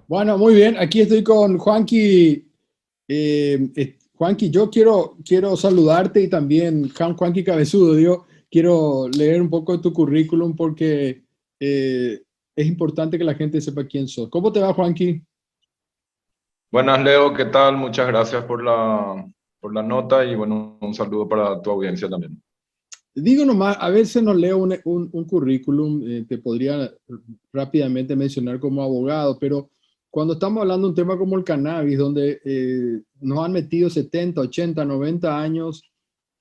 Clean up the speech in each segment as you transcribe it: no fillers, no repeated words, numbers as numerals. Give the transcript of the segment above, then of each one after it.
Bueno, muy bien. Aquí estoy con Juanqui. Juanqui, yo quiero saludarte y también Juanqui Cabezudo. Yo quiero leer un poco de tu currículum porque es importante que la gente sepa quién sos. ¿Cómo te va, Juanqui? Buenas, Leo, ¿qué tal? Muchas gracias por la nota y bueno, un saludo para tu audiencia también. Digo nomás, a veces no leo un currículum, te podría rápidamente mencionar como abogado, pero cuando estamos hablando de un tema como el cannabis, donde nos han metido 70, 80, 90 años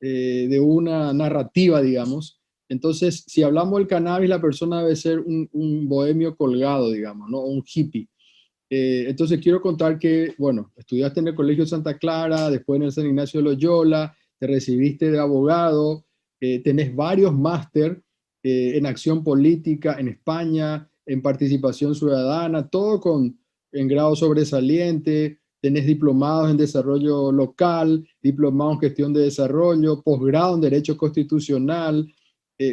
de una narrativa, digamos, entonces si hablamos del cannabis, la persona debe ser un bohemio colgado, digamos, ¿no? Un hippie. Entonces quiero contar que, bueno, estudiaste en el Colegio Santa Clara, después en el San Ignacio de Loyola, te recibiste de abogado, tenés varios máster en acción política en España, en participación ciudadana, todo en grado sobresaliente, tenés diplomados en desarrollo local, diplomados en gestión de desarrollo, posgrado en derecho constitucional,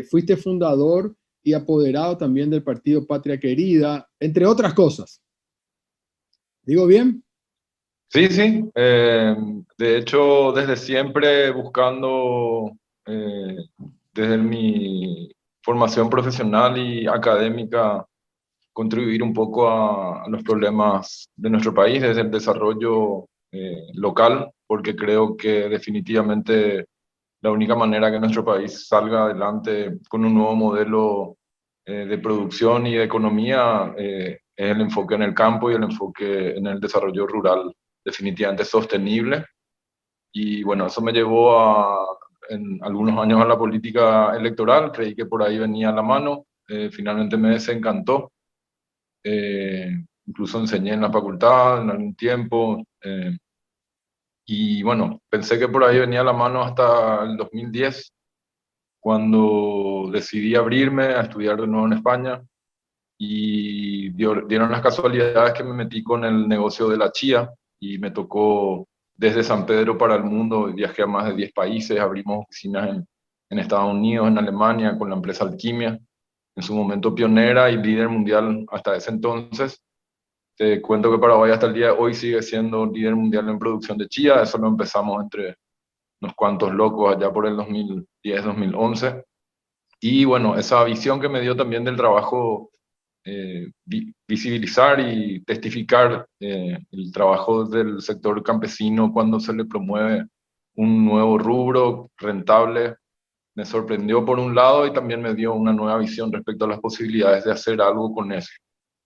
fuiste fundador y apoderado también del partido Patria Querida, entre otras cosas. ¿Digo bien? Sí, sí, de hecho, desde siempre buscando, eh, desde mi formación profesional y académica, contribuir un poco a los problemas de nuestro país, desde el desarrollo local, porque creo que definitivamente la única manera que nuestro país salga adelante con un nuevo modelo de producción y de economía es el enfoque en el campo y el enfoque en el desarrollo rural definitivamente sostenible. Y bueno, eso me llevó en algunos años a la política electoral, creí que por ahí venía la mano, finalmente me desencantó, eh, incluso enseñé en la facultad en algún tiempo. Y bueno, pensé que por ahí venía la mano hasta el 2010 cuando decidí abrirme a estudiar de nuevo en España y dieron las casualidades que me metí con el negocio de la chía y me tocó desde San Pedro para el mundo, viajé a más de 10 países, abrimos oficinas en Estados Unidos, en Alemania, con la empresa Alquimia, en su momento pionera y líder mundial hasta ese entonces. Te cuento que Paraguay hasta el día de hoy sigue siendo líder mundial en producción de chía, eso lo empezamos entre unos cuantos locos allá por el 2010-2011. Y bueno, esa visión que me dio también del trabajo, visibilizar y testificar el trabajo del sector campesino cuando se le promueve un nuevo rubro rentable, me sorprendió por un lado y también me dio una nueva visión respecto a las posibilidades de hacer algo con eso.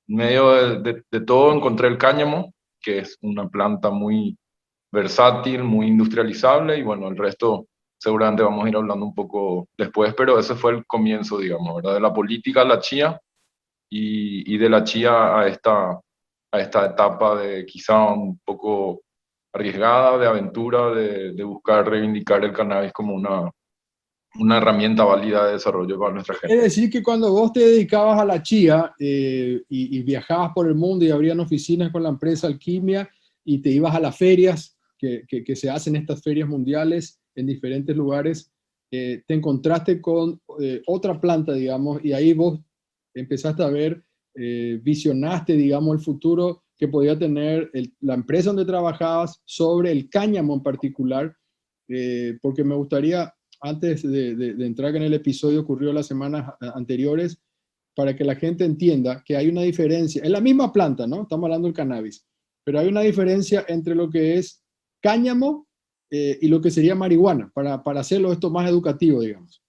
En medio de todo encontré el cáñamo, que es una planta muy versátil, muy industrializable y bueno, el resto seguramente vamos a ir hablando un poco después, pero ese fue el comienzo, digamos, ¿verdad? De la política a la chía y de la chía a esta etapa de quizá un poco arriesgada, de aventura, de buscar reivindicar el cannabis como una herramienta válida de desarrollo para nuestra Es gente. decir, que cuando vos te dedicabas a la chía y viajabas por el mundo y abrían oficinas con la empresa Alquimia y te ibas a las ferias que se hacen estas ferias mundiales en diferentes lugares, te encontraste con otra planta, digamos, y ahí vos empezaste a ver, visionaste, digamos, el futuro que podía tener la empresa donde trabajabas sobre el cáñamo en particular, porque me gustaría antes de entrar en el episodio ocurrió las semanas anteriores, para que la gente entienda que hay una diferencia. Es la misma planta, ¿no? Estamos hablando del cannabis, pero hay una diferencia entre lo que es cáñamo y lo que sería marihuana, para hacerlo esto más educativo, digamos.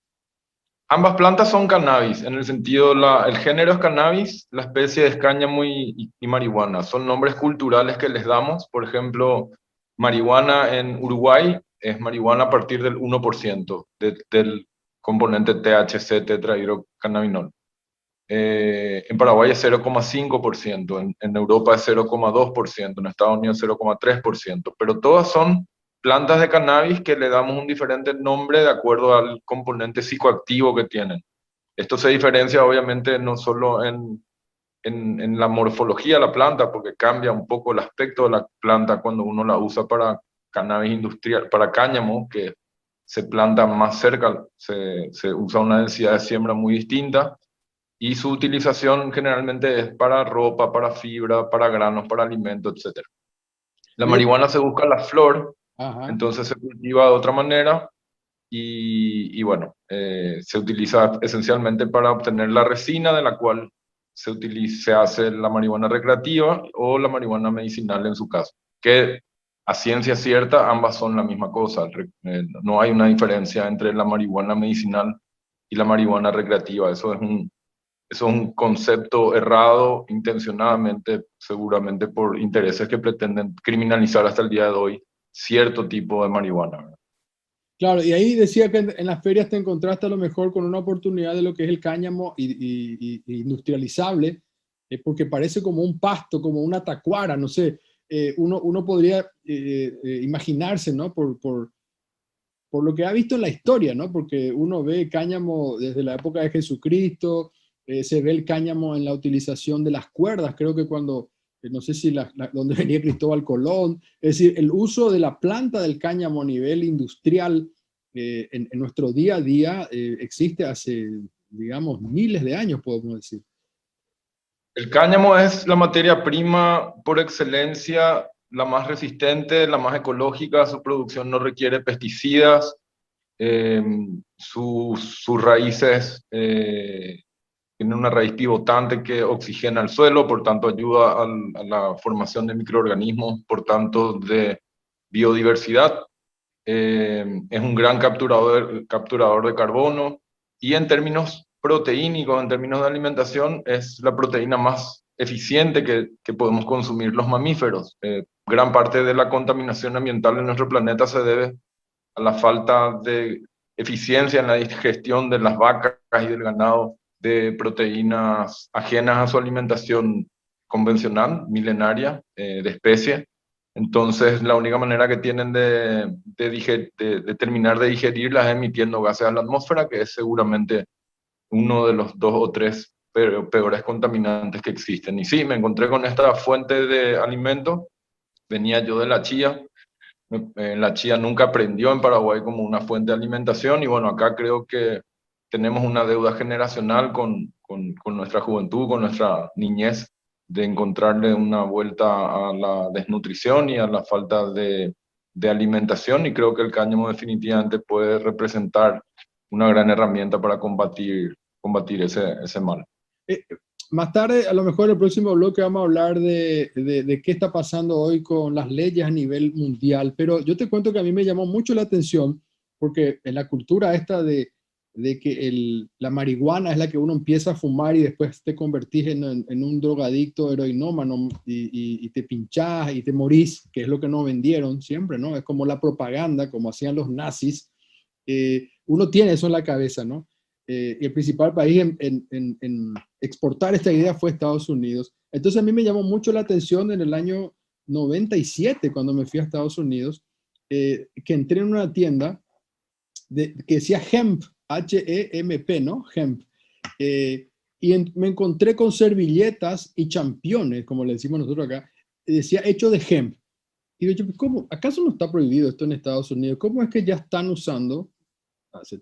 Ambas plantas son cannabis, en el sentido, el género es cannabis, la especie es cáñamo y marihuana. Son nombres culturales que les damos. Por ejemplo, marihuana en Uruguay es marihuana a partir del 1% del componente THC, tetrahidrocannabinol. En Paraguay es 0,5%, en Europa es 0,2%, en Estados Unidos 0,3%, pero todas son plantas de cannabis que le damos un diferente nombre de acuerdo al componente psicoactivo que tienen. Esto se diferencia obviamente no solo en la morfología de la planta, porque cambia un poco el aspecto de la planta cuando uno la usa para cannabis industrial, para cáñamo, que se planta más cerca, se usa una densidad de siembra muy distinta, y su utilización generalmente es para ropa, para fibra, para granos, para alimentos, etc. La Oye, marihuana se busca la flor, ajá. entonces se cultiva de otra manera y bueno, se utiliza esencialmente para obtener la resina de la cual se hace la marihuana recreativa o la marihuana medicinal en su caso, que a ciencia cierta ambas son la misma cosa. No hay una diferencia entre la marihuana medicinal y la marihuana recreativa. Eso es un concepto errado intencionadamente, seguramente por intereses que pretenden criminalizar hasta el día de hoy cierto tipo de marihuana, ¿verdad? Claro, y ahí decía que en las ferias te encontraste a lo mejor con una oportunidad de lo que es el cáñamo y industrializable, porque parece como un pasto, como una tacuara, no sé, uno podría imaginarse, ¿no? Por lo que ha visto en la historia, ¿no? Porque uno ve cáñamo desde la época de Jesucristo, se ve el cáñamo en la utilización de las cuerdas, creo que cuando, no sé si donde venía Cristóbal Colón, es decir, el uso de la planta del cáñamo a nivel industrial en nuestro día a día existe hace, digamos, miles de años, podemos decir. El cáñamo es la materia prima por excelencia, la más resistente, la más ecológica, su producción no requiere pesticidas, eh, sus raíces tienen una raíz pivotante que oxigena el suelo, por tanto ayuda a la formación de microorganismos, por tanto de biodiversidad. Es un gran capturador de carbono y en términos proteínicos, en términos de alimentación, es la proteína más eficiente que podemos consumir los mamíferos. Gran parte de la contaminación ambiental en nuestro planeta se debe a la falta de eficiencia en la digestión de las vacas y del ganado de proteínas ajenas a su alimentación convencional, milenaria, de especie. Entonces, la única manera que tienen de terminar de digerirlas es emitiendo gases a la atmósfera, que es seguramente uno de los dos o tres peores contaminantes que existen. Y sí, me encontré con esta fuente de alimento, venía yo de la chía. La chía nunca aprendió en Paraguay como una fuente de alimentación y bueno, acá creo que tenemos una deuda generacional con nuestra juventud, con nuestra niñez, de encontrarle una vuelta a la desnutrición y a la falta de alimentación y creo que el cáñamo definitivamente puede representar una gran herramienta para combatir ese mal. Eh, Más tarde, a lo mejor en el próximo bloque vamos a hablar de qué está pasando hoy con las leyes a nivel mundial, pero yo te cuento que a mí me llamó mucho la atención porque en la cultura esta de que la marihuana es la que uno empieza a fumar y después te convertís en un drogadicto heroinómano y te pinchás y te morís, que es lo que nos vendieron siempre, ¿no? Es como la propaganda, como hacían los nazis. Uno tiene eso en la cabeza, ¿no? Y el principal país en exportar esta idea fue Estados Unidos. Entonces a mí me llamó mucho la atención en el año 97, cuando me fui a Estados Unidos, que entré en una tienda que decía hemp, H-E-M-P, ¿no? Hemp. Me encontré con servilletas y championes, como le decimos nosotros acá, decía hecho de hemp. Y yo, ¿cómo? ¿Acaso no está prohibido esto en Estados Unidos? ¿Cómo es que ya están usando hace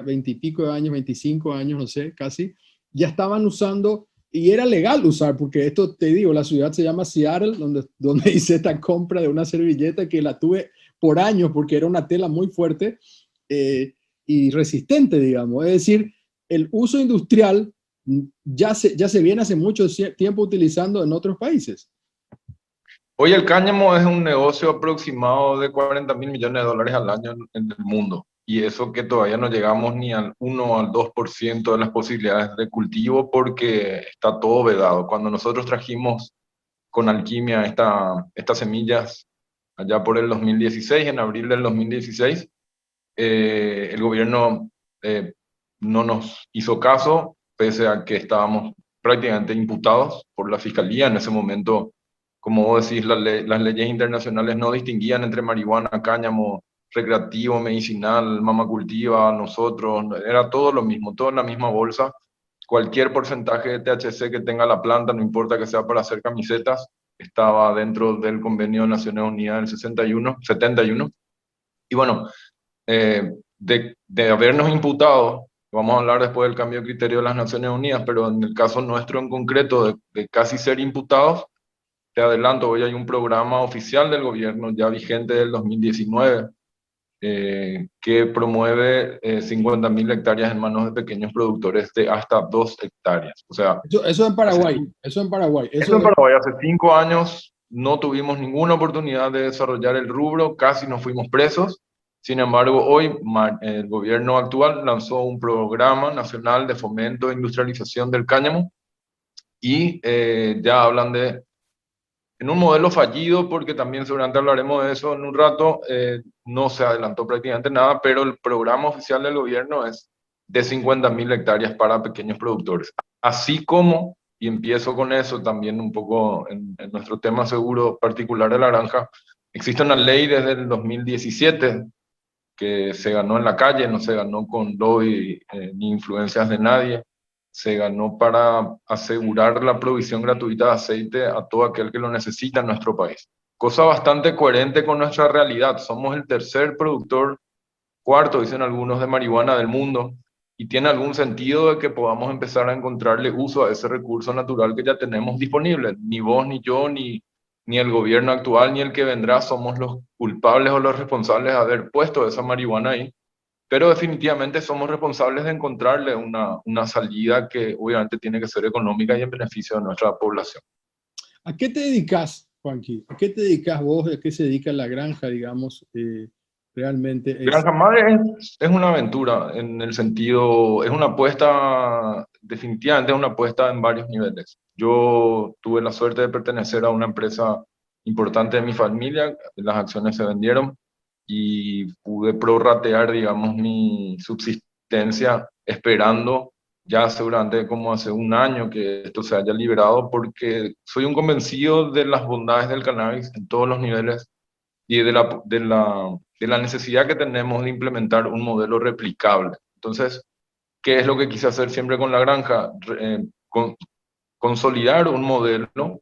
20 y pico de años, 25 años, no sé, casi, ya estaban usando, y era legal usar, porque esto te digo, la ciudad se llama Seattle, donde hice esta compra de una servilleta que la tuve por años, porque era una tela muy fuerte y resistente, digamos. Es decir, el uso industrial ya se viene hace mucho tiempo utilizando en otros países. Hoy el cáñamo es un negocio aproximado de 40.000 millones de dólares al año en el mundo. Y eso que todavía no llegamos ni al 1 o al 2% de las posibilidades de cultivo porque está todo vedado. Cuando nosotros trajimos con alquimia estas semillas allá por el 2016, en abril del 2016, el gobierno no nos hizo caso, pese a que estábamos prácticamente imputados por la fiscalía. En ese momento, como vos decís, las leyes internacionales no distinguían entre marihuana, cáñamo, recreativo, medicinal, mamacultiva, nosotros, era todo lo mismo, todo en la misma bolsa. Cualquier porcentaje de THC que tenga la planta, no importa que sea para hacer camisetas, estaba dentro del Convenio de Naciones Unidas del 61, 71. Y bueno, de habernos imputado Vamos a hablar después del cambio de criterio de las Naciones Unidas, pero en el caso nuestro en concreto, de casi ser imputados, te adelanto, hoy hay un programa oficial del gobierno ya vigente del 2019 que promueve 50.000 hectáreas en manos de pequeños productores de hasta 2 hectáreas. O sea, Eso en hace Paraguay, eso en Paraguay. eso Eso en Paraguay, hace 5 años no tuvimos ninguna oportunidad de desarrollar el rubro, casi nos fuimos presos. Sin embargo, hoy el gobierno actual lanzó un programa nacional de fomento e industrialización del cáñamo y ya hablan de, en un modelo fallido, porque también seguramente hablaremos de eso en un rato, no se adelantó prácticamente nada, pero el programa oficial del gobierno es de 50.000 hectáreas para pequeños productores. Así como, y empiezo con eso también un poco en nuestro tema seguro particular de la granja, existe una ley desde el 2017 que se ganó en la calle, no se ganó con lobby ni influencias de nadie, se ganó para asegurar la provisión gratuita de aceite a todo aquel que lo necesita en nuestro país. Cosa bastante coherente con nuestra realidad. Somos el tercer productor, cuarto, dicen algunos, de marihuana del mundo, y tiene algún sentido de que podamos empezar a encontrarle uso a ese recurso natural que ya tenemos disponible. Ni vos, ni yo, ni el gobierno actual, ni el que vendrá somos los culpables o los responsables de haber puesto esa marihuana ahí, pero definitivamente somos responsables de encontrarle una salida que obviamente tiene que ser económica y en beneficio de nuestra población. ¿A qué te dedicas, Juanqui? ¿A qué te dedicas vos? ¿A qué se dedica la granja, digamos? Realmente es... Granja Madre es una aventura en el sentido, es una apuesta, definitivamente es una apuesta en varios niveles. Yo tuve la suerte de pertenecer a una empresa importante de mi familia, las acciones se vendieron y pude prorratear, digamos, mi subsistencia esperando ya seguramente como hace un año que esto se haya liberado, porque soy un convencido de las bondades del cannabis en todos los niveles y de la necesidad que tenemos de implementar un modelo replicable. Entonces, ¿qué es lo que quise hacer siempre con la granja? Consolidar un modelo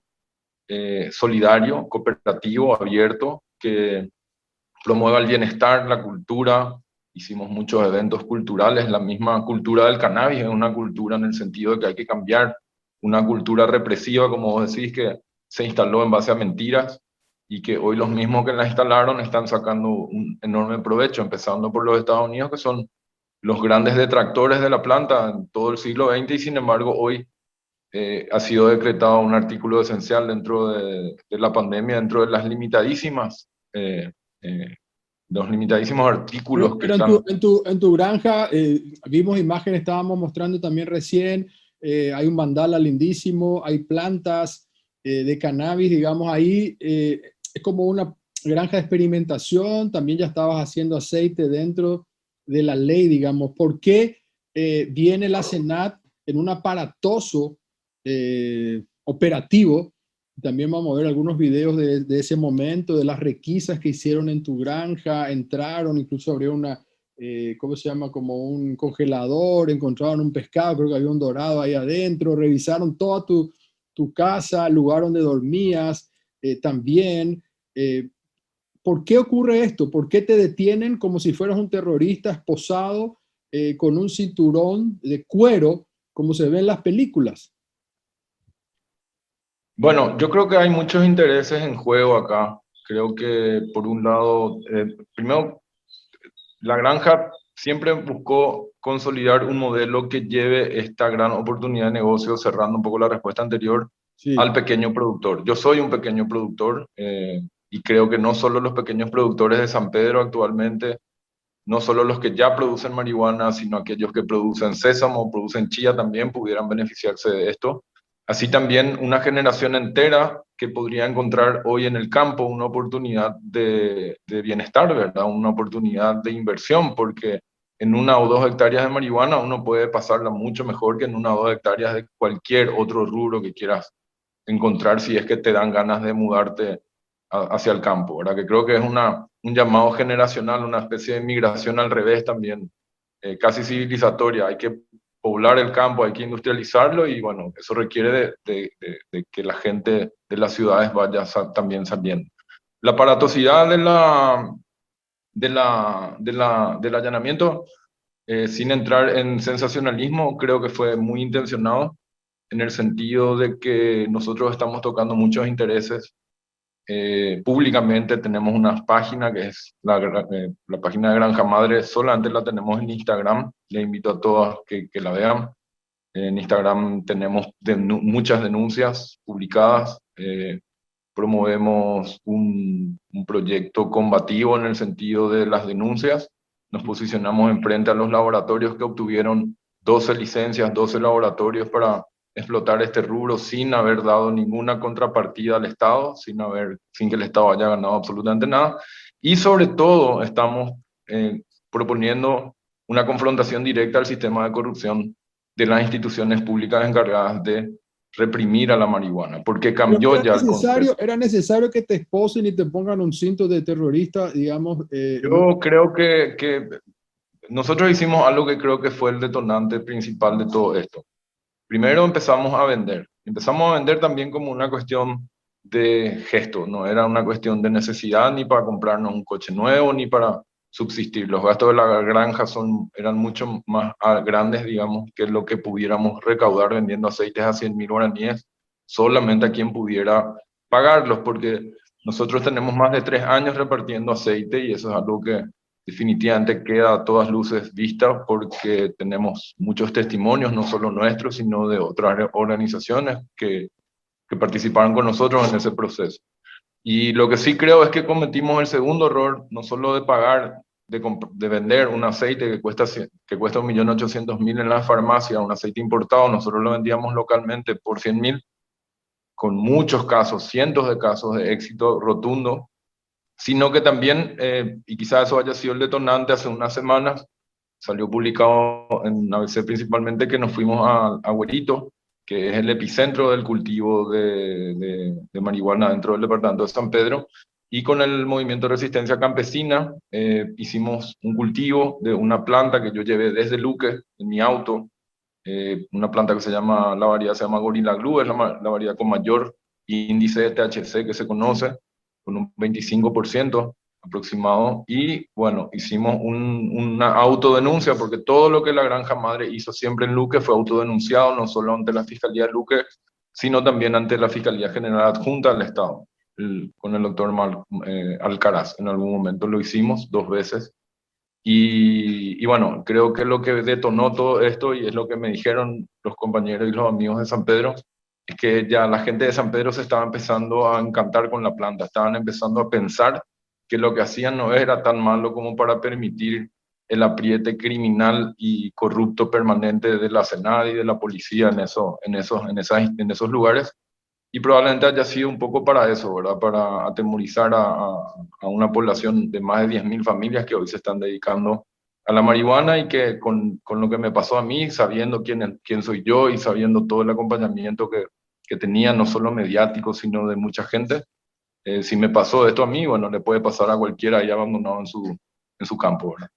solidario, cooperativo, abierto, que promueva el bienestar, la cultura. Hicimos muchos eventos culturales, la misma cultura del cannabis es una cultura en el sentido de que hay que cambiar una cultura represiva, como vos decís, que se instaló en base a mentiras y que hoy los mismos que la instalaron están sacando un enorme provecho, empezando por los Estados Unidos, que son los grandes detractores de la planta en todo el siglo XX y sin embargo hoy ha sido decretado un artículo esencial dentro de la pandemia, dentro de las limitadísimas eh, los limitadísimos artículos que Pero están. en tu granja vimos imágenes, estábamos mostrando también recién, hay un mandala lindísimo, hay plantas de cannabis, digamos, ahí es como una granja de experimentación, también ya estabas haciendo aceite dentro de la ley, digamos. ¿Por qué viene la Senat en un aparatoso operativo? También vamos a ver algunos videos de ese momento, de las requisas que hicieron en tu granja, entraron, incluso abrieron una, ¿cómo se llama? Como un congelador, encontraron un pescado, creo que había un dorado ahí adentro, revisaron toda tu casa, el lugar donde dormías también. ¿Por qué ocurre esto? ¿Por qué te detienen como si fueras un terrorista esposado con un cinturón de cuero, como se ve en las películas? Bueno, yo creo que hay muchos intereses en juego acá. Creo que por un lado, primero, la granja siempre buscó consolidar un modelo que lleve esta gran oportunidad de negocio, cerrando un poco la respuesta anterior, Sí. al pequeño productor. Yo soy un pequeño productor y creo que no solo los pequeños productores de San Pedro actualmente, no solo los que ya producen marihuana, sino aquellos que producen sésamo, producen chía también pudieran beneficiarse de esto. Así también una generación entera que podría encontrar hoy en el campo una oportunidad de bienestar, ¿verdad? Una oportunidad de inversión, porque en 1 o 2 hectáreas de marihuana uno puede pasarla mucho mejor que en 1 o 2 hectáreas de cualquier otro rubro que quieras encontrar si es que te dan ganas de mudarte hacia el campo, ¿verdad? Que creo que es un llamado generacional, una especie de migración al revés también, casi civilizatoria. Hay que poblar el campo, hay que industrializarlo y bueno, eso requiere de que la gente de las ciudades vaya también saliendo. La aparatosidad del allanamiento sin entrar en sensacionalismo, creo que fue muy intencionado en el sentido de que nosotros estamos tocando muchos intereses. Públicamente tenemos una página que es la página de Granja Madre, solamente la tenemos en Instagram, le invito a todos que la vean. En Instagram tenemos muchas denuncias publicadas, promovemos un proyecto combativo en el sentido de las denuncias, nos posicionamos enfrente a los laboratorios que obtuvieron 12 licencias, 12 laboratorios para explotar este rubro sin haber dado ninguna contrapartida al Estado, sin que el Estado haya ganado absolutamente nada. Y sobre todo estamos proponiendo una confrontación directa al sistema de corrupción de las instituciones públicas encargadas de reprimir a la marihuana, porque Pero cambió ya el concepto. era necesario que te esposen y te pongan un cinto de terrorista, digamos. Yo creo que nosotros hicimos algo que creo que fue el detonante principal de todo esto. Primero empezamos a vender también como una cuestión de gesto, no era una cuestión de necesidad ni para comprarnos un coche nuevo ni para subsistir. Los gastos de la granja eran mucho más grandes, digamos, que lo que pudiéramos recaudar vendiendo aceites a 100.000 guaraníes, solamente a quien pudiera pagarlos, porque nosotros tenemos más de 3 años repartiendo aceite y eso es algo que definitivamente queda a todas luces vista porque tenemos muchos testimonios, no solo nuestros, sino de otras organizaciones que participaron con nosotros en ese proceso. Y lo que sí creo es que cometimos el segundo error, no solo de pagar, de vender un aceite que cuesta 1.800.000 en la farmacia, un aceite importado, nosotros lo vendíamos localmente por 100.000, con muchos casos, cientos de casos de éxito rotundo, sino que también, y quizás eso haya sido el detonante, hace unas semanas salió publicado en ABC principalmente que nos fuimos a Huerito, que es el epicentro del cultivo de marihuana dentro del departamento de San Pedro, y con el movimiento de resistencia campesina hicimos un cultivo de una planta que yo llevé desde Luque en mi auto, una planta que la variedad se llama Gorilla Glue, es la variedad con mayor índice de THC que se conoce, con un 25% aproximado. Y bueno, hicimos una autodenuncia, porque todo lo que la Granja Madre hizo siempre en Luque fue autodenunciado, no solo ante la Fiscalía de Luque, sino también ante la Fiscalía General Adjunta del Estado, con el doctor Alcaraz. En algún momento lo hicimos 2 veces. Y bueno, creo que lo que detonó todo esto, y es lo que me dijeron los compañeros y los amigos de San Pedro, es que ya la gente de San Pedro se estaba empezando a encantar con la planta, estaban empezando a pensar que lo que hacían no era tan malo como para permitir el apriete criminal y corrupto permanente de la Senado y de la policía en esos lugares. Y probablemente haya sido un poco para eso, ¿verdad? Para atemorizar a una población de más de 10.000 familias que hoy se están dedicando a la marihuana, y que con lo que me pasó a mí, sabiendo quién soy yo y sabiendo todo el acompañamiento que tenía, no solo mediático, sino de mucha gente, si me pasó esto a mí, bueno, le puede pasar a cualquiera ahí abandonado en su campo, ¿verdad?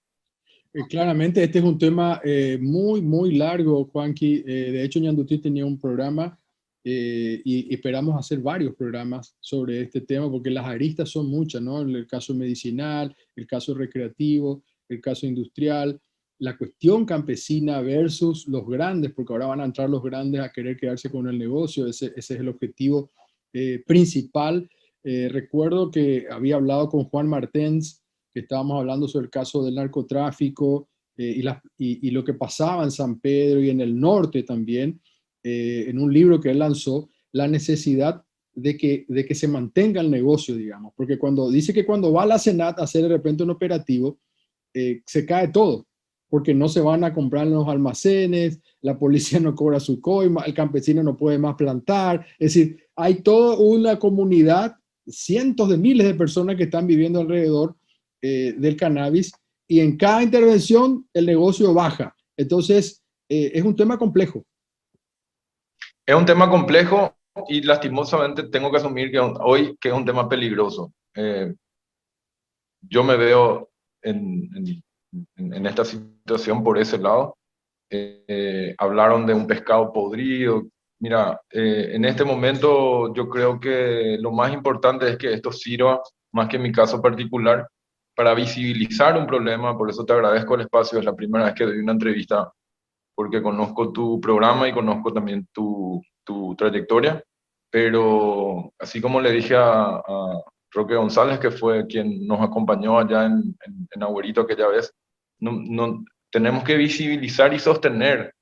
Claramente este es un tema muy, muy largo, Juanqui. De hecho, Ñandutí tenía un programa y esperamos hacer varios programas sobre este tema porque las aristas son muchas, ¿no? El caso medicinal, el caso recreativo, el caso industrial, la cuestión campesina versus los grandes, porque ahora van a entrar los grandes a querer quedarse con el negocio. Ese es el objetivo principal. Recuerdo que había hablado con Juan Martens, que estábamos hablando sobre el caso del narcotráfico y lo que pasaba en San Pedro y en el norte también, en un libro que él lanzó, la necesidad de que se mantenga el negocio, digamos, porque dice que cuando va a la Senat a hacer de repente un operativo, se cae todo, porque no se van a comprar en los almacenes, la policía no cobra su coima, el campesino no puede más plantar, es decir, hay toda una comunidad, cientos de miles de personas que están viviendo alrededor del cannabis, y en cada intervención el negocio baja. Entonces, es un tema complejo. Es un tema complejo y lastimosamente tengo que asumir que hoy que es un tema peligroso. Yo me veo en esta situación por ese lado. Hablaron de un pescado podrido. Mira, en este momento yo creo que lo más importante es que esto sirva, más que en mi caso particular, para visibilizar un problema. Por eso te agradezco el espacio, es la primera vez que doy una entrevista, porque conozco tu programa y conozco también tu trayectoria, pero así como le dije a Roque González, que fue quien nos acompañó allá en Agüerito aquella vez, tenemos que visibilizar y sostener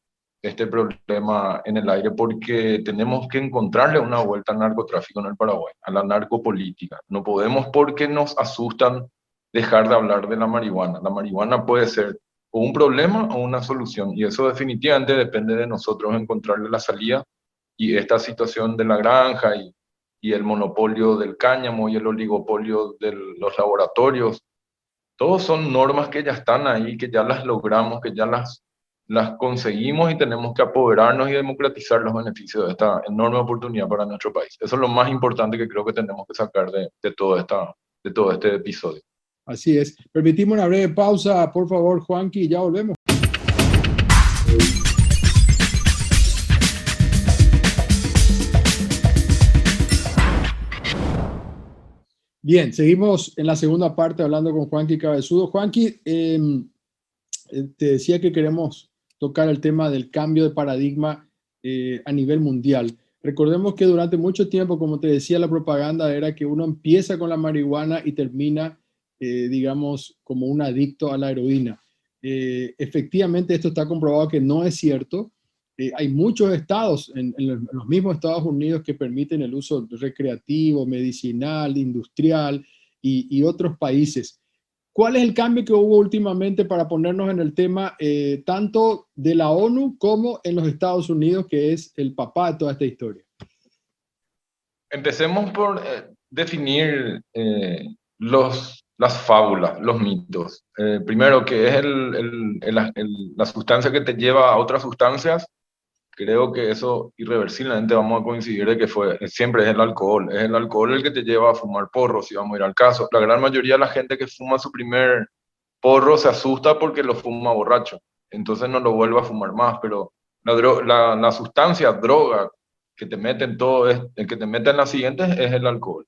este problema en el aire, porque tenemos que encontrarle una vuelta al narcotráfico en el Paraguay, a la narcopolítica. No podemos, porque nos asustan, dejar de hablar de la marihuana. La marihuana puede ser o un problema o una solución, y eso definitivamente depende de nosotros encontrarle la salida. Y esta situación de la granja y el monopolio del cáñamo y el oligopolio de los laboratorios, todos son normas que ya están ahí, que ya las logramos, que ya las conseguimos, y tenemos que apoderarnos y democratizar los beneficios de esta enorme oportunidad para nuestro país. Eso es lo más importante que creo que tenemos que sacar de todo este episodio. Así es. Permitimos una breve pausa, por favor, Juanqui, y ya volvemos. Bien, seguimos en la segunda parte hablando con Juanqui Cabezudo. Juanqui, te decía que queremos tocar el tema del cambio de paradigma a nivel mundial. Recordemos que durante mucho tiempo, como te decía, la propaganda era que uno empieza con la marihuana y termina, digamos, como un adicto a la heroína. Efectivamente, esto está comprobado que no es cierto. Hay muchos estados en los mismos Estados Unidos que permiten el uso recreativo, medicinal, industrial y otros países. ¿Cuál es el cambio que hubo últimamente para ponernos en el tema tanto de la ONU como en los Estados Unidos, que es el papá de toda esta historia? Empecemos por definir las fábulas, los mitos. Primero, ¿qué es la sustancia que te lleva a otras sustancias? Creo que eso irreversiblemente vamos a coincidir de que siempre es el alcohol. Es el alcohol el que te lleva a fumar porros, si vamos a ir al caso. La gran mayoría de la gente que fuma su primer porro se asusta porque lo fuma borracho, entonces no lo vuelve a fumar más. Pero la sustancia, droga, que te meten el que te meten las siguientes es el alcohol.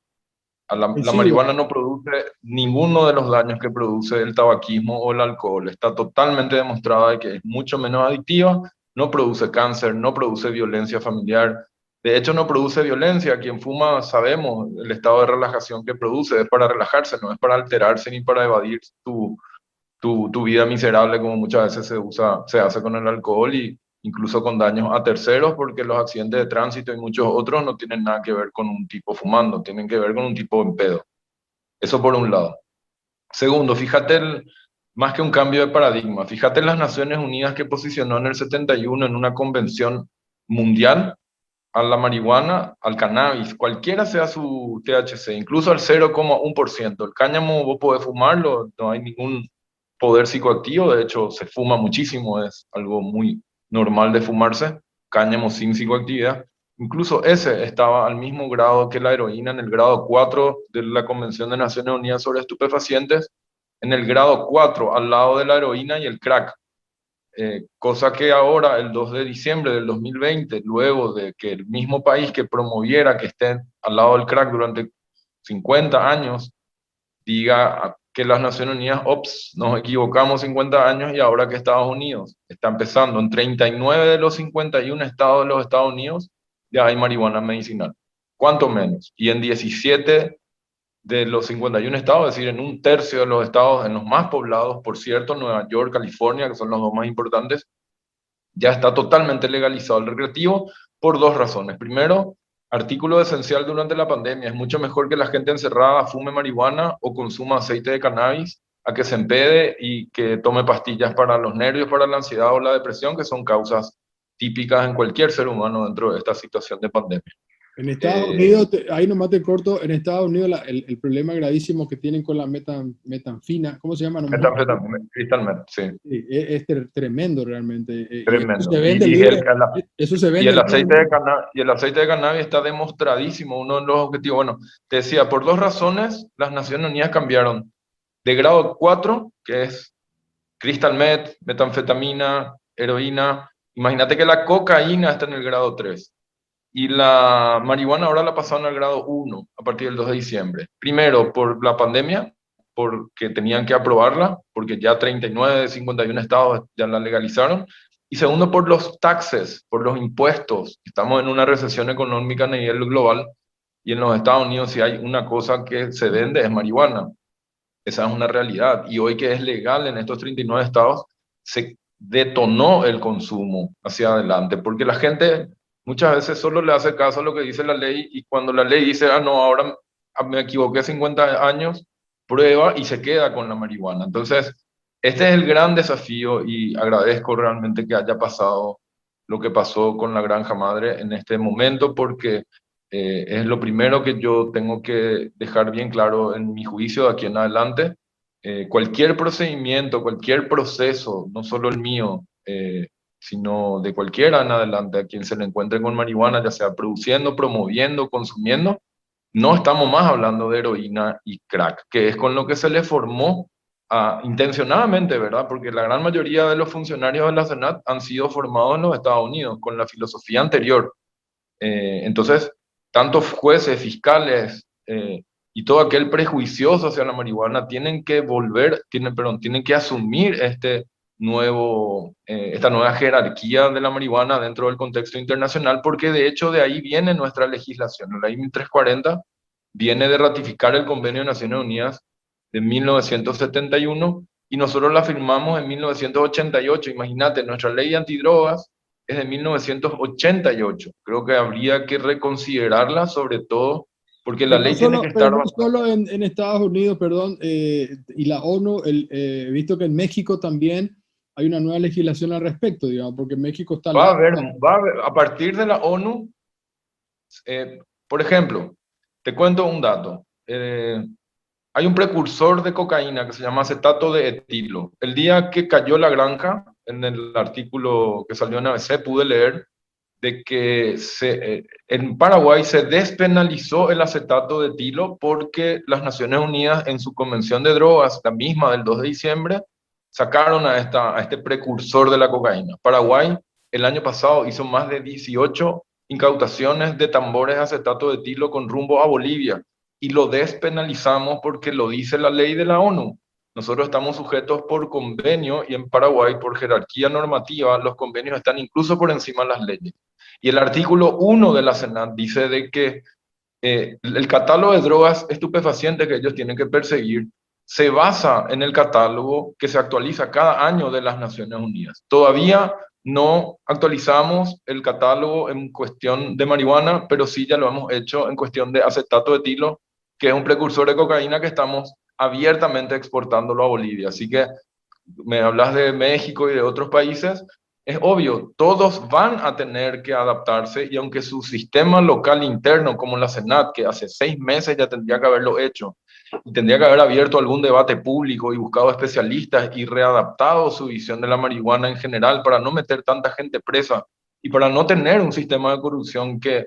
La marihuana no produce ninguno de los daños que produce el tabaquismo o el alcohol. Está totalmente demostrado de que es mucho menos adictiva, no produce cáncer, no produce violencia familiar. De hecho, no produce violencia. Quien fuma, sabemos el estado de relajación que produce. Es para relajarse, no es para alterarse ni para evadir tu vida miserable, como muchas veces se hace con el alcohol, y incluso con daños a terceros, porque los accidentes de tránsito y muchos otros no tienen nada que ver con un tipo fumando, tienen que ver con un tipo en pedo. Eso por un lado. Segundo, fíjate, más que un cambio de paradigma, fíjate en las Naciones Unidas, que posicionó en el 71 en una convención mundial a la marihuana, al cannabis, cualquiera sea su THC, incluso al 0,1%. El cáñamo vos podés fumarlo, no hay ningún poder psicoactivo, de hecho se fuma muchísimo, es algo muy normal de fumarse, cáñamo sin psicoactividad. Incluso ese estaba al mismo grado que la heroína, en el grado 4 de la Convención de Naciones Unidas sobre Estupefacientes, en el grado 4, al lado de la heroína y el crack. Cosa que ahora, el 2 de diciembre del 2020, luego de que el mismo país que promoviera que estén al lado del crack durante 50 años, diga que las Naciones Unidas, ops, nos equivocamos 50 años, y ahora que Estados Unidos está empezando en 39 de los 51 estados de los Estados Unidos, ya hay marihuana medicinal. ¿Cuánto menos? Y en 17 de los 51 estados, es decir, en un tercio de los estados, en los más poblados, por cierto, Nueva York, California, que son los dos más importantes, ya está totalmente legalizado el recreativo por dos razones. Primero, artículo esencial durante la pandemia. Es mucho mejor que la gente encerrada fume marihuana o consuma aceite de cannabis a que se empede y que tome pastillas para los nervios, para la ansiedad o la depresión, que son causas típicas en cualquier ser humano dentro de esta situación de pandemia. En Estados Unidos, ahí nomás te corto, en Estados Unidos el problema gravísimo que tienen con la metanfina, ¿cómo se llama? Metanfetamina, crystal meth, sí. Sí, es tremendo realmente. Tremendo. Eso se vende libre. Eso se vende. Y el aceite de cannabis está demostradísimo, uno de los objetivos. Bueno, te decía, por dos razones, las Naciones Unidas cambiaron de grado 4, que es crystal meth, metanfetamina, heroína. Imagínate que la cocaína está en el grado 3. Y la marihuana ahora la pasaron al grado 1 a partir del 2 de diciembre. Primero, por la pandemia, porque tenían que aprobarla, porque ya 39 de 51 estados ya la legalizaron. Y segundo, por los taxes, por los impuestos. Estamos en una recesión económica a nivel global y en los Estados Unidos si hay una cosa que se vende es marihuana. Esa es una realidad. Y hoy que es legal en estos 39 estados, se detonó el consumo hacia adelante, porque la gente muchas veces solo le hace caso a lo que dice la ley y cuando la ley dice, ah, no, ahora me equivoqué 50 años, prueba y se queda con la marihuana. Entonces, este es el gran desafío y agradezco realmente que haya pasado lo que pasó con la Granja Madre en este momento, porque es lo primero que yo tengo que dejar bien claro en mi juicio de aquí en adelante. Cualquier procedimiento, cualquier proceso, no solo el mío, sino de cualquiera en adelante, a quien se le encuentre con marihuana, ya sea produciendo, promoviendo, consumiendo, no estamos más hablando de heroína y crack, que es con lo que se le formó intencionadamente, ¿verdad? Porque la gran mayoría de los funcionarios de la Senat han sido formados en los Estados Unidos con la filosofía anterior. Entonces, tantos jueces, fiscales y todo aquel prejuicioso hacia la marihuana tienen que tienen que asumir esta nueva jerarquía de la marihuana dentro del contexto internacional, porque de hecho de ahí viene nuestra legislación. La ley 1340 viene de ratificar el Convenio de Naciones Unidas de 1971 y nosotros la firmamos en 1988. Imagínate, nuestra ley antidrogas es de 1988. Creo que habría que reconsiderarla, sobre todo porque la ley tiene que Pero estar no basada. solo en Estados Unidos, perdón, y la ONU, he visto que en México también hay una nueva legislación al respecto, digamos, porque México está al Va a lado. haber, a partir de la ONU, por ejemplo, te cuento un dato. Hay un precursor de cocaína que se llama acetato de etilo. El día que cayó la granja, en el artículo que salió en ABC, pude leer de que en Paraguay se despenalizó el acetato de etilo porque las Naciones Unidas en su Convención de Drogas, la misma del 2 de diciembre, sacaron a este precursor de la cocaína. Paraguay el año pasado hizo más de 18 incautaciones de tambores de acetato de etilo con rumbo a Bolivia y lo despenalizamos porque lo dice la ley de la ONU. Nosotros estamos sujetos por convenio y en Paraguay, por jerarquía normativa, los convenios están incluso por encima de las leyes. Y el artículo 1 de la Senat dice de que el catálogo de drogas estupefacientes que ellos tienen que perseguir se basa en el catálogo que se actualiza cada año de las Naciones Unidas. Todavía no actualizamos el catálogo en cuestión de marihuana, pero sí ya lo hemos hecho en cuestión de acetato de etilo, que es un precursor de cocaína que estamos abiertamente exportándolo a Bolivia. Así que me hablas de México y de otros países, es obvio, todos van a tener que adaptarse y aunque su sistema local interno, como la Senat, que hace 6 meses ya tendría que haberlo hecho, y tendría que haber abierto algún debate público y buscado especialistas y readaptado su visión de la marihuana en general para no meter tanta gente presa y para no tener un sistema de corrupción que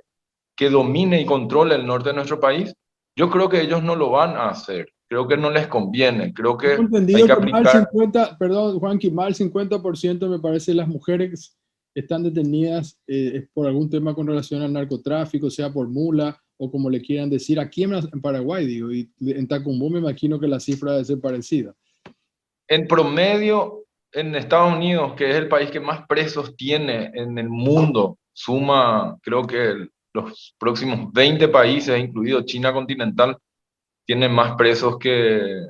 domine y controle el norte de nuestro país, yo creo que ellos no lo van a hacer. Creo que no les conviene. Creo Tengo que hay entendido que que más del aplicar. 50, perdón, Juanqui, más del 50% me parece las mujeres están detenidas por algún tema con relación al narcotráfico, sea por mula o como le quieran decir, aquí en Paraguay, digo, y en Tacumbú me imagino que la cifra debe ser parecida. En promedio, en Estados Unidos, que es el país que más presos tiene en el mundo, suma, creo que los próximos 20 países, incluido China continental, tienen más presos que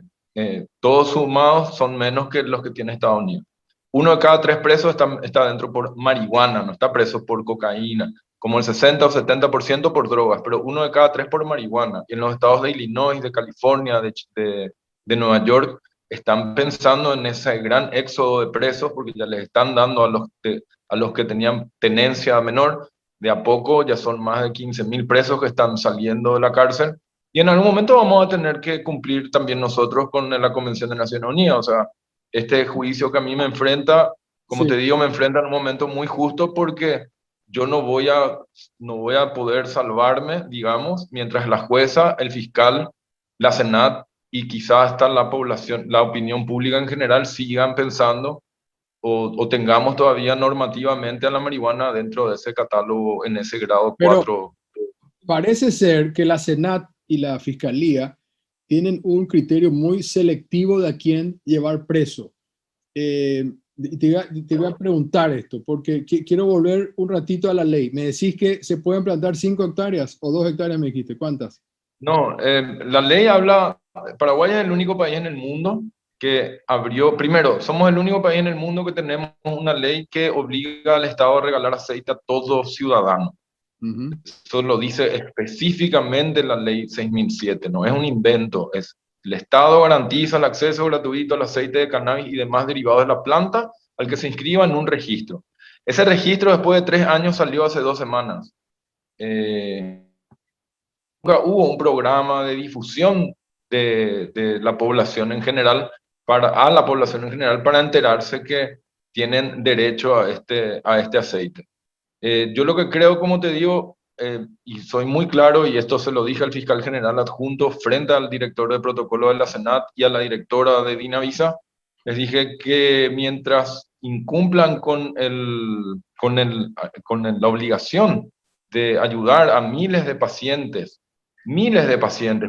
todos sumados son menos que los que tiene Estados Unidos. Uno de cada 3 presos está dentro por marihuana, no está preso por cocaína, como el 60 o 70% por drogas, pero uno de cada 3 por marihuana. Y en los estados de Illinois, de California, de Nueva York, están pensando en ese gran éxodo de presos porque ya les están dando a los que tenían tenencia menor. De a poco ya son más de 15.000 presos que están saliendo de la cárcel y en algún momento vamos a tener que cumplir también nosotros con la Convención de Naciones Unidas. O sea, este juicio que a mí me enfrenta, como Sí, te digo, me enfrenta en un momento muy justo porque yo no voy a poder salvarme, digamos, mientras la jueza, el fiscal, la Senat y quizás hasta la población, la opinión pública en general sigan pensando o tengamos todavía normativamente a la marihuana dentro de ese catálogo en ese grado pero 4. parece ser que la Senat y la Fiscalía tienen un criterio muy selectivo de a quién llevar preso. Te voy a preguntar esto, porque quiero volver un ratito a la ley. Me decís que se pueden plantar 5 hectáreas o 2 hectáreas, me dijiste. ¿Cuántas? No, la ley habla, Paraguay es el único país en el mundo que abrió, primero, somos el único país en el mundo que tenemos una ley que obliga al Estado a regalar aceite a todo ciudadano. Ujú. Eso lo dice específicamente la ley 6007, no es un invento, es el Estado garantiza el acceso gratuito al aceite de cannabis y demás derivados de la planta al que se inscriba en un registro. Ese registro después de 3 años salió hace 2 semanas. Nunca hubo un programa de difusión de la población en general a la población en general para enterarse que tienen derecho a este aceite. Yo lo que creo, como te digo, y soy muy claro, y esto se lo dije al fiscal general adjunto frente al director de protocolo de la Senat y a la directora de Dinavisa, les dije que mientras incumplan la obligación de ayudar a miles de pacientes,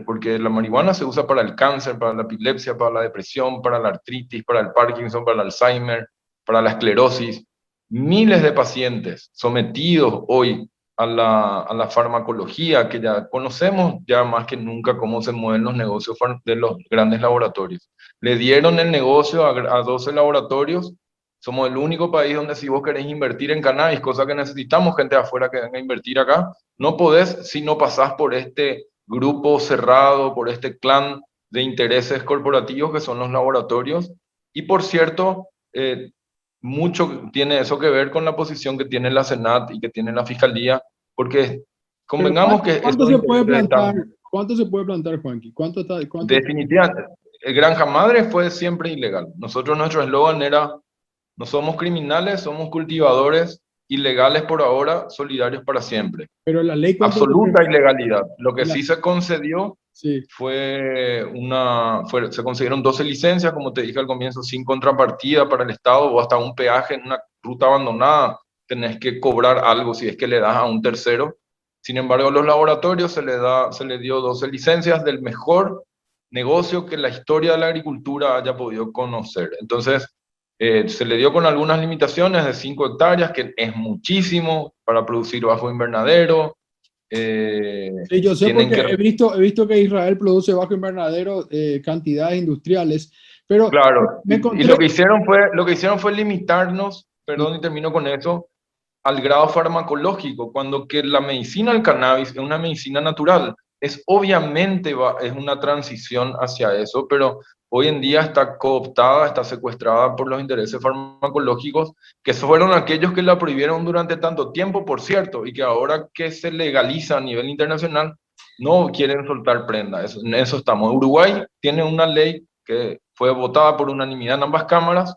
porque la marihuana se usa para el cáncer, para la epilepsia, para la depresión, para la artritis, para el Parkinson, para el Alzheimer, para la esclerosis, miles de pacientes sometidos hoy a la farmacología, que ya conocemos ya más que nunca cómo se mueven los negocios de los grandes laboratorios. Le dieron el negocio a 12 laboratorios. Somos el único país donde si vos querés invertir en cannabis, cosa que necesitamos gente de afuera que venga a invertir acá, no podés si no pasás por este grupo cerrado, por este clan de intereses corporativos que son los laboratorios. Y por cierto, mucho tiene eso que ver con la posición que tiene la Senat y que tiene la Fiscalía, porque Pero convengamos que ¿cuánto esos se puede intereses plantar? están ¿Cuánto se puede plantar, Juanqui? ¿Cuánto? definitivamente. Granja Madre fue siempre ilegal. Nosotros, nuestro eslogan era: no somos criminales, somos cultivadores, ilegales por ahora, solidarios para siempre. Pero la ley, ¿cuánto te Absoluta permite? ilegalidad. Lo que La- sí se concedió sí, se concedieron 12 licencias, como te dije al comienzo, sin contrapartida para el Estado, o hasta un peaje en una ruta abandonada, tenés que cobrar algo si es que le das a un tercero. Sin embargo, a los laboratorios se le dio 12 licencias del mejor negocio que la historia de la agricultura haya podido conocer. Entonces, se le dio con algunas limitaciones de 5 hectáreas, que es muchísimo para producir bajo invernadero. sí, yo sé Tienen porque que he visto que Israel produce bajo invernadero cantidades industriales, pero Claro, me y encontré, lo que hicieron fue limitarnos, sí, perdón, y termino con eso, al grado farmacológico, cuando que la medicina del cannabis es una medicina natural. Es obviamente es una transición hacia eso, pero hoy en día está cooptada, está secuestrada por los intereses farmacológicos, que fueron aquellos que la prohibieron durante tanto tiempo, por cierto, y que ahora que se legaliza a nivel internacional, no quieren soltar prenda. En eso estamos. Uruguay tiene una ley que fue votada por unanimidad en ambas cámaras,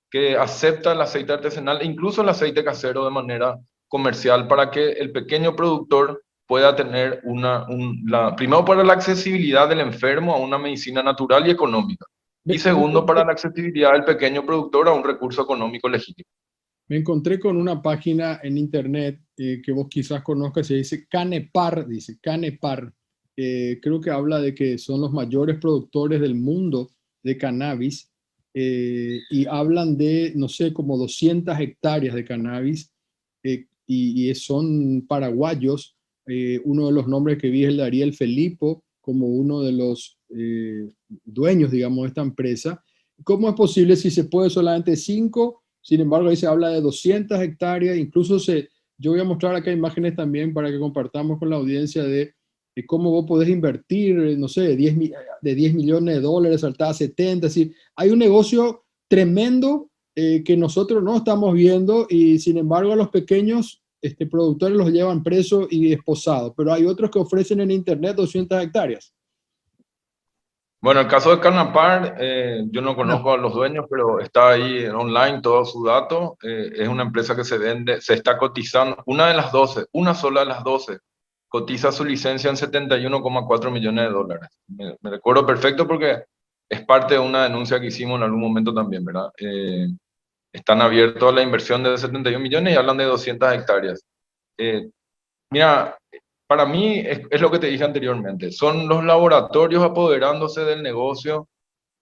que acepta el aceite artesanal e incluso el aceite casero de manera comercial para que el pequeño productor pueda tener primero para la accesibilidad del enfermo a una medicina natural y económica, y me segundo para encontré, la accesibilidad del pequeño productor a un recurso económico legítimo. me encontré con una página en internet que vos quizás conozcas, se dice Canepar, dice Canepar. Creo que habla de que son los mayores productores del mundo de cannabis y hablan de, no sé, como 200 hectáreas de cannabis y son paraguayos. Uno de los nombres que vi es el de Ariel Felipo, como uno de los dueños, digamos, de esta empresa. ¿Cómo es posible si se puede solamente 5? Sin embargo, ahí se habla de 200 hectáreas, yo voy a mostrar acá imágenes también para que compartamos con la audiencia de cómo vos podés invertir, no sé, de 10 millones de dólares, saltar a 70, es decir, hay un negocio tremendo que nosotros no estamos viendo y sin embargo a los pequeños productores los llevan presos y esposados, pero hay otros que ofrecen en internet 200 hectáreas. Bueno, el caso de Canapar, yo no Ana, conozco a los dueños, pero está ahí online todo su dato. Es una empresa que se vende, se está cotizando, una de las 12, una sola de las 12, cotiza su licencia en 71,4 millones de dólares. Me recuerdo perfecto porque es parte de una denuncia que hicimos en algún momento también, ¿verdad? Están abiertos a la inversión de 71 millones y hablan de 200 hectáreas. Eh, Mira, para mí es lo que te dije anteriormente, son los laboratorios apoderándose del negocio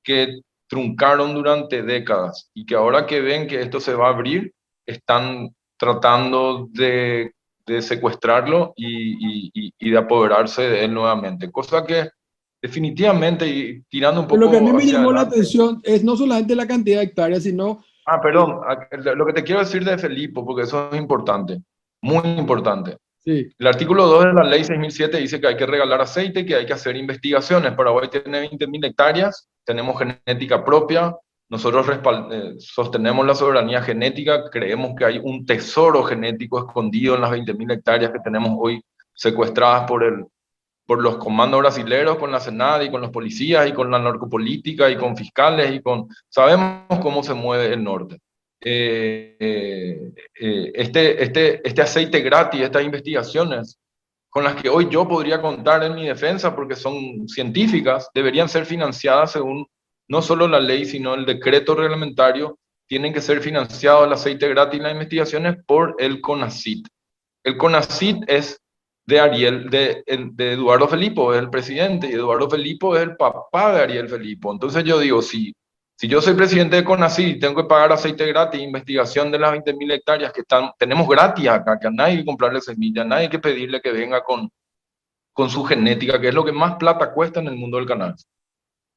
que truncaron durante décadas y que ahora que ven que esto se va a abrir, están tratando de secuestrarlo y de apoderarse de él nuevamente. Cosa que definitivamente, y tirando un Pero lo que a mí poco me hacia llamó la adelante. atención es no solamente la cantidad de hectáreas, sino, Ah, eh, perdón, lo que te quiero decir de Felipe, porque eso es importante, muy importante. sí, El artículo 2 de la ley 6007 dice que hay que regalar aceite, que hay que hacer investigaciones. Paraguay tiene 20.000 hectáreas, tenemos genética propia, nosotros sostenemos la soberanía genética, creemos que hay un tesoro genético escondido en las 20.000 hectáreas que tenemos hoy secuestradas por los comandos brasileños, con la Senada y con los policías y con la narcopolítica y con fiscales Sabemos cómo se mueve el norte. Este aceite gratis, estas investigaciones con las que hoy yo podría contar en mi defensa porque son científicas, deberían ser financiadas según no solo la ley, sino el decreto reglamentario, tienen que ser financiados el aceite gratis y las investigaciones por el CONACYT. El CONACYT es de Eduardo Felipo, es el presidente, y Eduardo Felipo es el papá de Ariel Felipo. Entonces yo digo, si yo soy presidente de CONACYT y tengo que pagar aceite gratis, investigación de las 20.000 hectáreas que tenemos gratis acá, que a nadie hay que comprarle semilla, a nadie hay que pedirle que venga con su genética, que es lo que más plata cuesta en el mundo del cannabis.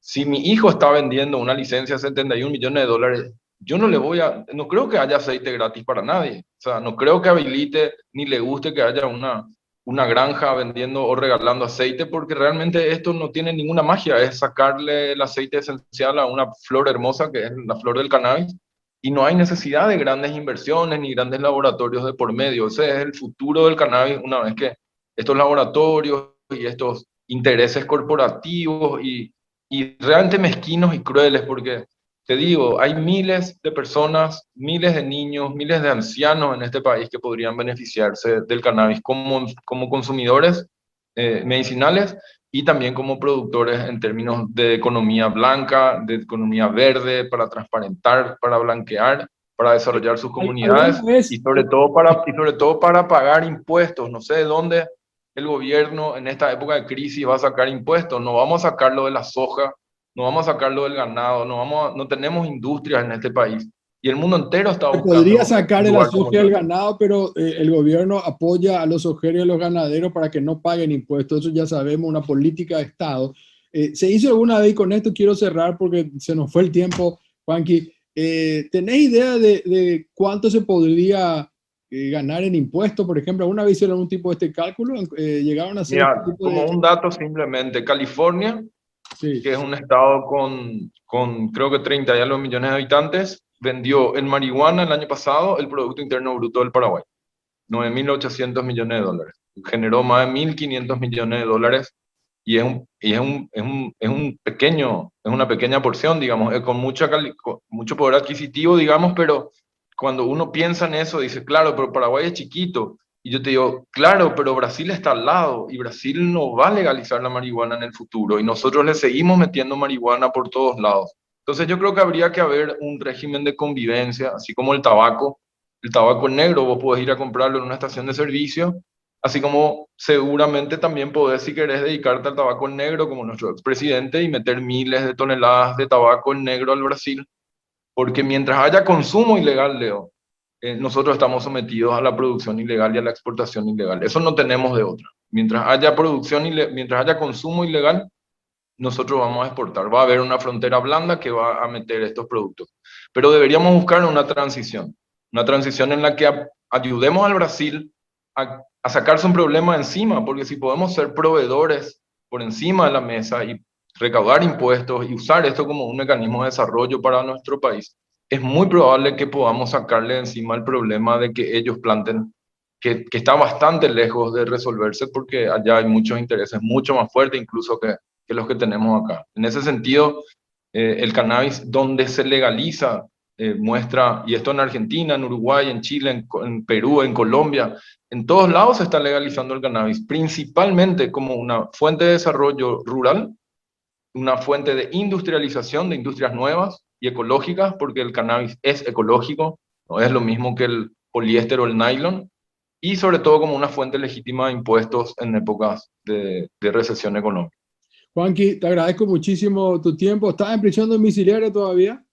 Si mi hijo está vendiendo una licencia de 71 millones de dólares, yo no creo que haya aceite gratis para nadie. O sea, no creo que habilite ni le guste que haya una granja vendiendo o regalando aceite, porque realmente esto no tiene ninguna magia, es sacarle el aceite esencial a una flor hermosa que es la flor del cannabis, y no hay necesidad de grandes inversiones ni grandes laboratorios de por medio. Ese es el futuro del cannabis una vez que estos laboratorios y estos intereses corporativos y realmente mezquinos y crueles, porque te digo, hay miles de personas, miles de niños, miles de ancianos en este país que podrían beneficiarse del cannabis como consumidores medicinales y también como productores en términos de economía blanca, de economía verde, para transparentar, para blanquear, para desarrollar sus alguna comunidades vez, y sobre todo para pagar impuestos. No sé de dónde el gobierno en esta época de crisis va a sacar impuestos. No vamos a sacarlo de la soja, no vamos a sacarlo del ganado, no tenemos industrias en este país. Y el mundo entero está se podría buscando sacar un de la lugar como soja el del nuestro. ganado, pero el gobierno apoya a los ojeros y a los ganaderos para que no paguen impuestos. Eso ya sabemos, una política de Estado. ¿Se hizo alguna vez? Y con esto quiero cerrar porque se nos fue el tiempo, Juanqui. ¿Tenés idea de cuánto se podría ganar en impuestos? Por ejemplo, ¿alguna vez hicieron un tipo de este cálculo? ¿Llegaron a hacer este Mira, tipo como de...? un dato simplemente, California, Sí. que es un estado con creo que 30 y algo millones de habitantes, vendió en marihuana el año pasado el Producto Interno Bruto del Paraguay, 9.800 millones de dólares. Generó más de 1.500 millones de dólares es una pequeña porción, digamos, con con mucho poder adquisitivo, digamos, pero cuando uno piensa en eso, dice, claro, pero Paraguay es chiquito. Y yo te digo, claro, pero Brasil está al lado y Brasil no va a legalizar la marihuana en el futuro y nosotros le seguimos metiendo marihuana por todos lados. Entonces yo creo que habría que haber un régimen de convivencia, así como el tabaco. El tabaco negro, vos podés ir a comprarlo en una estación de servicio. Así como seguramente también podés, si querés, dedicarte al tabaco en negro, como nuestro expresidente, y meter miles de toneladas de tabaco en negro al Brasil. Porque mientras haya consumo ilegal, Leo, nosotros estamos sometidos a la producción ilegal y a la exportación ilegal. Eso no tenemos de otra. Mientras haya mientras haya consumo ilegal, nosotros vamos a exportar. Va a haber una frontera blanda que va a meter estos productos. Pero deberíamos buscar una transición en la que ayudemos al Brasil a sacarse un problema encima, porque si podemos ser proveedores por encima de la mesa y recaudar impuestos y usar esto como un mecanismo de desarrollo para nuestro país, es muy probable que podamos sacarle encima el problema de que ellos planten, que está bastante lejos de resolverse porque allá hay muchos intereses mucho más fuertes incluso que los que tenemos acá. En ese sentido, el cannabis donde se legaliza muestra, y esto en Argentina, en Uruguay, en Chile, en Perú, en Colombia, en todos lados se está legalizando el cannabis, principalmente como una fuente de desarrollo rural, una fuente de industrialización de industrias nuevas y ecológicas, porque el cannabis es ecológico, no es lo mismo que el poliéster o el nylon, y sobre todo como una fuente legítima de impuestos en épocas de recesión económica. Juanqui, te agradezco muchísimo tu tiempo. ¿Estás en prisión domiciliaria todavía?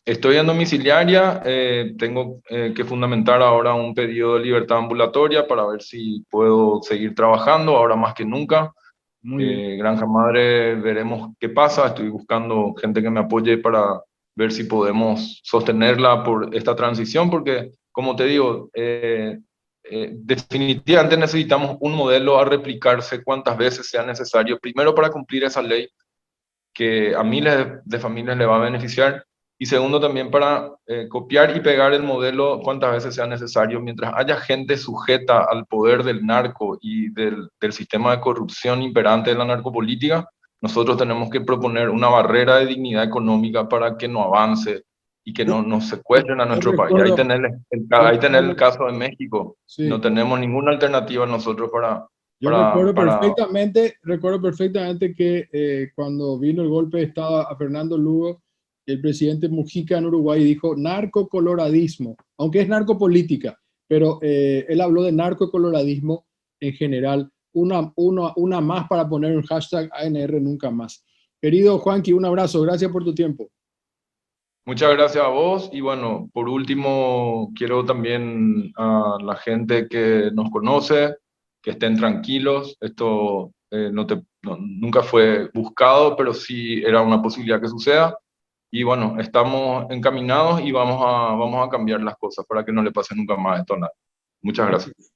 Estoy en domiciliaria, tengo que fundamentar ahora un pedido de libertad ambulatoria para ver si puedo seguir trabajando, ahora más que nunca. Muy bien. Granja Madre, veremos qué pasa. Estoy buscando gente que me apoye para ver si podemos sostenerla por esta transición, porque, como te digo, definitivamente necesitamos un modelo a replicarse cuantas veces sea necesario, primero para cumplir esa ley que a miles de familias le va a beneficiar, y segundo también para copiar y pegar el modelo cuantas veces sea necesario, mientras haya gente sujeta al poder del narco y del sistema de corrupción imperante de la narcopolítica. Nosotros tenemos que proponer una barrera de dignidad económica para que no avance y que Yo, no nos secuestren a yo nuestro país. Ahí recuerdo, tener yo ahí tener el recuerdo- caso de México. No sí. tenemos ninguna alternativa nosotros Yo recuerdo perfectamente que cuando vino el golpe de Estado a Fernando Lugo, el presidente Mujica en Uruguay dijo narcocoloradismo, aunque es narcopolítica, pero él habló de narcocoloradismo en general, una más para poner un hashtag ANR nunca más. Querido Juanqui, un abrazo, gracias por tu tiempo. Muchas gracias a vos y bueno, por último, quiero también a la gente que nos conoce, que estén tranquilos. Esto nunca fue buscado, pero sí era una posibilidad que suceda. Y bueno, estamos encaminados y vamos a cambiar las cosas para que no le pase nunca más esto a nadie. Muchas gracias.